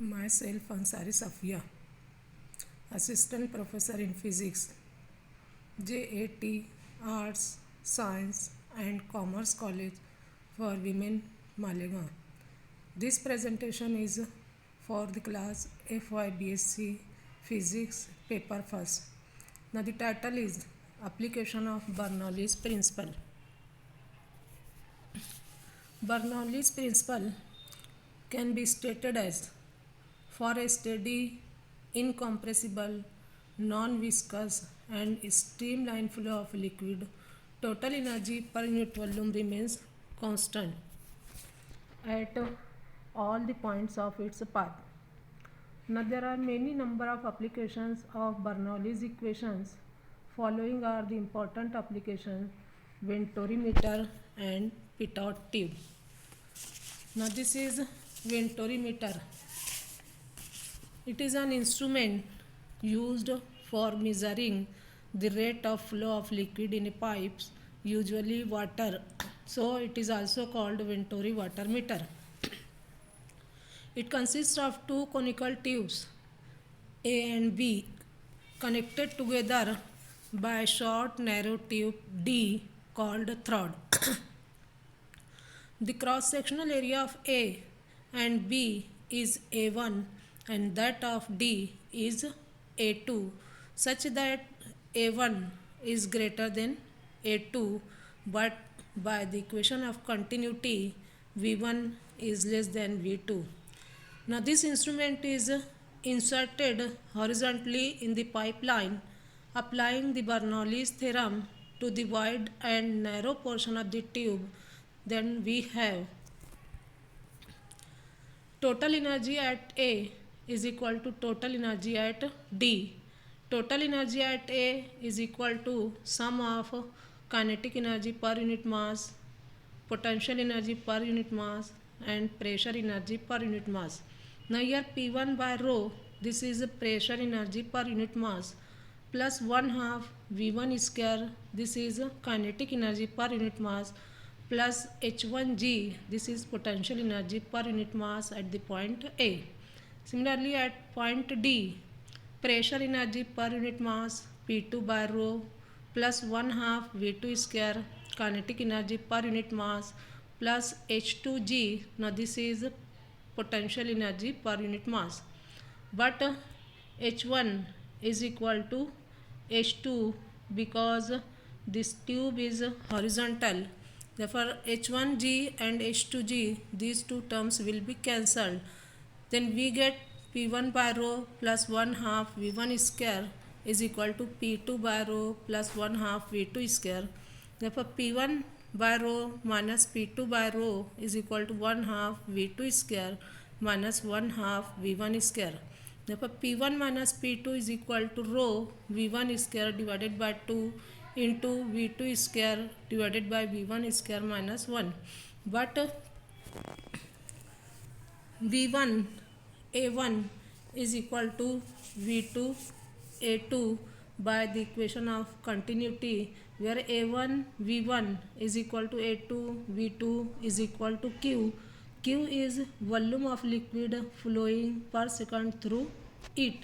Myself, Ansari Safia, Assistant Professor in Physics, JAT Arts, Science and Commerce College for Women, Malegaon. This presentation is for the class FYBSc Physics paper first. Now the title is Application of Bernoulli's Principle. Bernoulli's principle can be stated as for a steady, incompressible, non-viscous and streamlined flow of liquid, total energy per unit volume remains constant at all the points of its path. Now there are many number of applications of Bernoulli's equations. Following are the important applications: Venturi-meter and Pitot tube. Now this is Venturi-meter. It is an instrument used for measuring the rate of flow of liquid in a pipes, usually water. So it is also called Venturi water meter. It consists of two conical tubes A and B connected together by a short narrow tube D called thread. The cross-sectional area of A and B is A1 and that of D is A2, such that A1 is greater than A2, but by the equation of continuity V1 is less than V2. Now this instrument is inserted horizontally in the pipeline. Applying the Bernoulli's theorem to the wide and narrow portion of the tube, then we have total energy at A is equal to total energy at D. Total energy at A is equal to sum of kinetic energy per unit mass, potential energy per unit mass and pressure energy per unit mass. Now here P1 by rho, this is pressure energy per unit mass, plus 1/2 V1 square, this is kinetic energy per unit mass, plus H1G, this is potential energy per unit mass at the point A. Similarly at point D, pressure energy per unit mass P2 by rho plus 1/2 V2 square, kinetic energy per unit mass plus H2G, now this is potential energy per unit mass. But H1 is equal to H2 because this tube is horizontal. Therefore H1G and H2G, these two terms will be cancelled. Then we get P1 by rho plus 1/2 V1 square is equal to P2 by rho plus 1/2 V2 square. Therefore P1 by rho minus P2 by rho is equal to 1/2 V2 square minus 1/2 V1 square. Therefore P1 minus P2 is equal to rho V1 square divided by 2 into V2 square divided by V1 square minus 1. But V1 A1 is equal to V2 A2 by the equation of continuity, where A1 V1 is equal to A2 V2 is equal to Q. Q is volume of liquid flowing per second through it.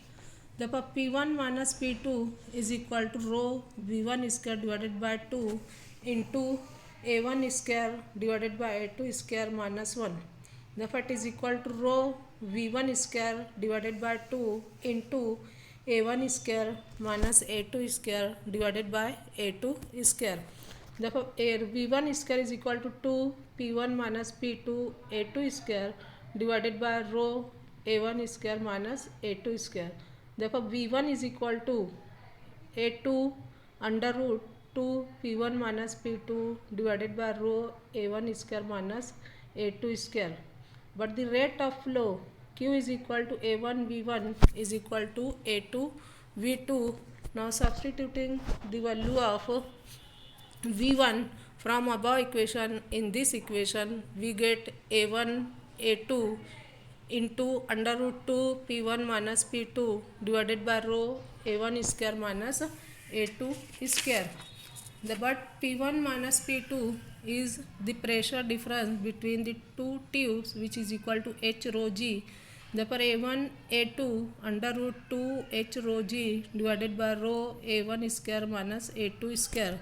Therefore P1 minus P2 is equal to rho V1 square divided by 2 into A1 square divided by A2 square minus 1. Therefore it is equal to rho V1 square divided by 2 into A1 square minus A2 square divided by A2 square. Therefore V1 square is equal to 2 P1 minus P2 A2 square divided by rho A1 square minus A2 square. Therefore V1 is equal to A2 under root 2 P1 minus P2 divided by rho A1 square minus A2 square. But the rate of flow Q is equal to A1 V1 is equal to A2 V2. Now substituting the value of V1 from above equation in this equation, we get A1 A2 into under root 2 P1 minus P2 divided by rho A1 square minus A2 square. But P1 minus P2 is the pressure difference between the two tubes, which is equal to H rho G. Therefore, A1 A2 under root 2 H rho G divided by rho A1 square minus A2 square.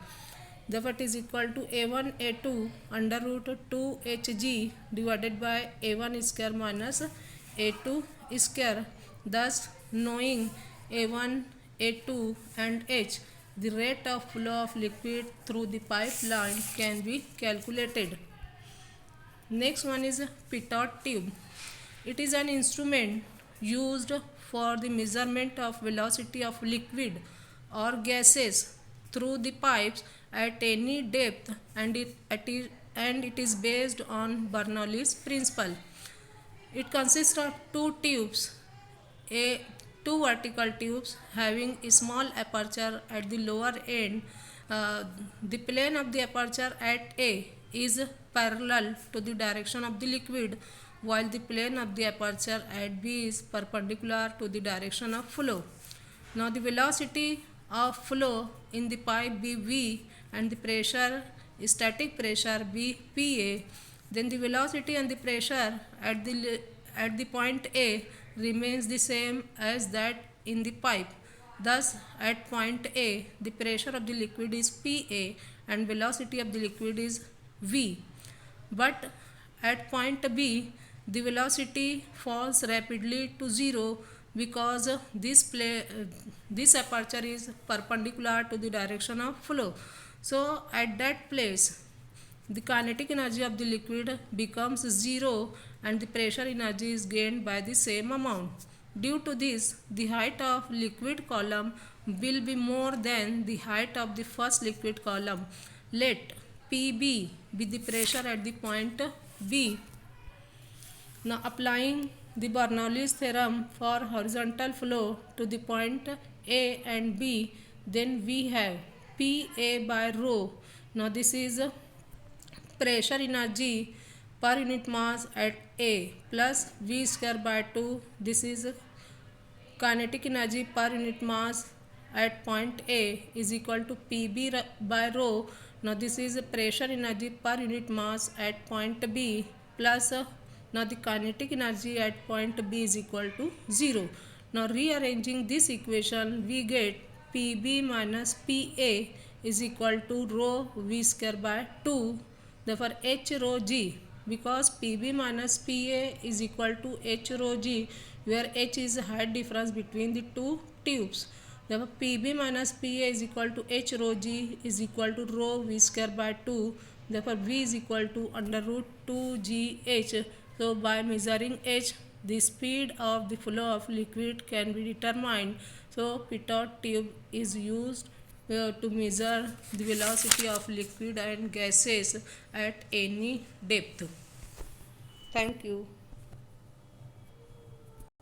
Therefore, it is equal to A1 A2 under root 2 Hg divided by A1 square minus A2 square. Thus, knowing A1, A2 and H, the rate of flow of liquid through the pipeline can be calculated. Next one is a pitot tube. It is an instrument used for the measurement of velocity of liquid or gases through the pipes at any depth, and it is based on Bernoulli's principle. It consists of two tubes, two vertical tubes having a small aperture at the lower end. The plane of the aperture at A is parallel to the direction of the liquid, while the plane of the aperture at B is perpendicular to the direction of flow. Now the velocity of flow in the pipe be V and the pressure, static pressure be PA. Then the velocity and the pressure at the point A remains the same as that in the pipe. Thus, at point A, the pressure of the liquid is PA and velocity of the liquid is V. But at point B, the velocity falls rapidly to zero because this aperture is perpendicular to the direction of flow. So, at that place, the kinetic energy of the liquid becomes zero and the pressure energy is gained by the same amount. Due to this, the height of liquid column will be more than the height of the first liquid column. Let Pb be the pressure at the point B. Now applying the Bernoulli's theorem for horizontal flow to the point A and B, then we have Pa by rho. Now this is pressure energy per unit mass at A plus V square by 2. This is kinetic energy per unit mass at point A is equal to Pb by rho. Now this is pressure energy per unit mass at point B plus now the kinetic energy at point B is equal to 0. Now rearranging this equation, we get Pb minus Pa is equal to rho V square by 2. Therefore H rho G, because Pb minus Pa is equal to H rho G, where H is the height difference between the two tubes. Therefore Pb minus Pa is equal to H rho G is equal to rho V square by 2. Therefore V is equal to under root 2 GH. So by measuring H, the speed of the flow of liquid can be determined. So pitot tube is used to measure the velocity of liquid and gases at any depth. Thank you.